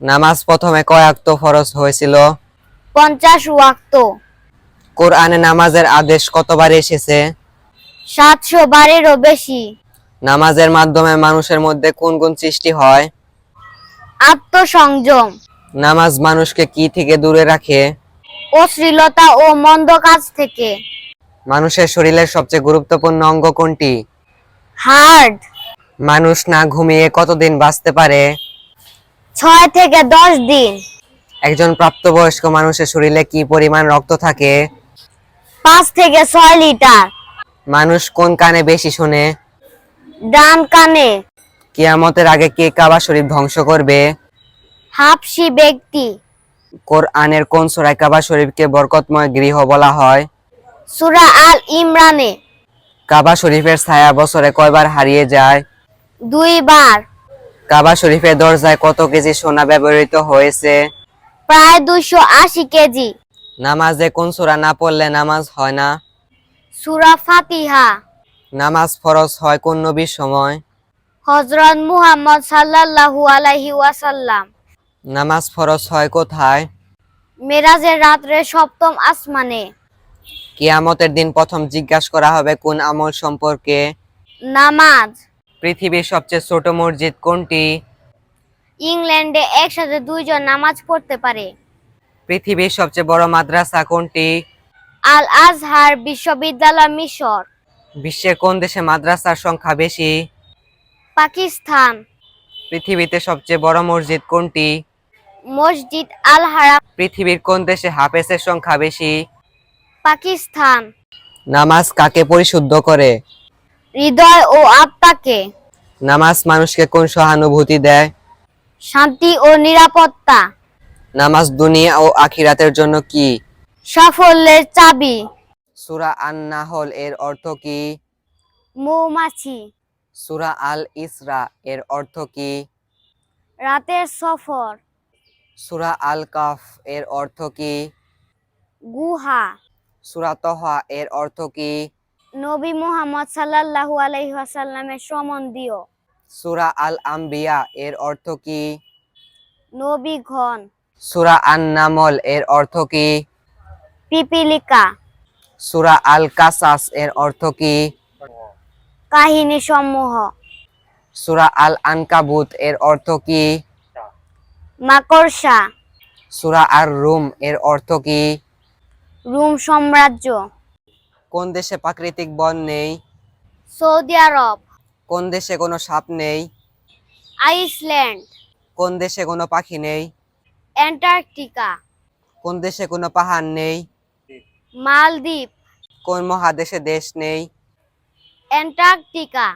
নামাজ প্রথমে কয় ওয়াক্ত ফরজ হয়েছিল? 50 ওয়াক্ত। কোরআনে নামাজের আদেশ কতবার এসেছে? 700 বারেরও বেশি। নামাজের মাধ্যমে মানুষের মধ্যে কোন গুণ সৃষ্টি হয়? আত্মসংযম। নামাজ মানুষকে কি থেকে দূরে রাখে? অশ্লীলতা ও মন্দ কাজ থেকে। মানুষের শরীরের সবচেয়ে গুরুত্বপূর্ণ অঙ্গ কোনটি? হার্ট। মানুষ না ঘুমিয়ে কতদিন বাঁচতে পারে? 6 থেকে 10 দিন। একজন প্রাপ্তবয়স্ক মানুষের শরীরে কি পরিমাণ রক্ত থাকে? 5 থেকে 6 লিটার। মানুষ কোন কানে বেশি শোনে? ডান কানে। কিয়ামতের আগে কে কাবা শরীফ ধ্বংস করবে? হাবশী ব্যক্তি। কোরআনের কোন সূরায় কাবা শরীফকে বরকতময় গৃহ বলা হয়? সূরা আল ইমরানে। কাবা শরীফের ছায়া বছরে কয়বার হারিয়ে যায়? 2 বার। কাবা শরীফের দরজায় কত কেজি সোনা ব্যবহৃত হয়েছে? প্রায় 280 কেজি। নামাজে কোন সূরা না পড়লে নামাজ হয় না? সূরা ফাতিহা। নামাজ ফরজ হয় কোন নবীর সময়? হযরত মুহাম্মদ সাল্লাল্লাহু আলাইহি ওয়াসাল্লাম। নামাজ ফরজ হয় কোথায়? মেরাজের রাত্রে 7ম আসমানে। কিয়ামতের দিন প্রথম জিজ্ঞাসা করা হবে কোন আমল সম্পর্কে? নামাজ। পৃথিবীর সবচেয়ে ছোট মসজিদ কোনটি? ইংল্যান্ডে একসাথে 2 জন নামাজ পড়তে পারে। পৃথিবীর সবচেয়ে বড় মাদ্রাসা কোনটি? আল আজহার বিশ্ববিদ্যালয়, মিশর। বিশ্বের কোন দেশে মাদ্রাসার সংখ্যা বেশি? পাকিস্তান। পৃথিবীতে সবচেয়ে বড় মসজিদ কোনটি? মসজিদ আল হারাম। পৃথিবীর কোন দেশে হাফেজের সংখ্যা বেশি? পাকিস্তান। নামাজ কাকে পরিশুদ্ধ করে? হৃদয় ও আত্মাকে। নামাজ মানুষকে কোন সহানুভূতি দেয়? শান্তি ও নিরাপত্তা। নামাজ দুনিয়া ও আখিরাতের জন্য কি? সাফল্যের চাবি। সূরা আন-নাহল এর অর্থ কি? মৌমাছি। সূরা আল ইসরা এর অর্থ কি? রাতের সফর। সূরা আল কাহফ এর অর্থ কি? গুহা। সূরা তহা এর অর্থ কি? নবী মুহাম্মদ সাল্লাল্লাহু আলাইহি ওয়াসাল্লামের সম্বন্ধীয়। সূরা আল আম্বিয়া এর অর্থ কি? নবীগণ। সূরা আন-নামল এর অর্থ কি? পিপিলিকা। সূরা আল কাসাস এর অর্থ কি? কাহিনী সমূহ। সূরা আল আনকাবুত এর অর্থ কি? মাকড়সা। সূরা আর রুম এর অর্থ কি? রোম সাম্রাজ্য। কোন দেশে প্রাকৃতিক বন নেই? সৌদি আরব। কোন দেশে কোনো সাপ নেই? আইসল্যান্ড। কোন দেশে কোনো পাখি নেই? অ্যান্টার্কটিকা। কোন দেশে কোনো পাহাড় নেই? মালদ্বীপ। কোন মহাদেশে দেশ নেই? অ্যান্টার্কটিকা।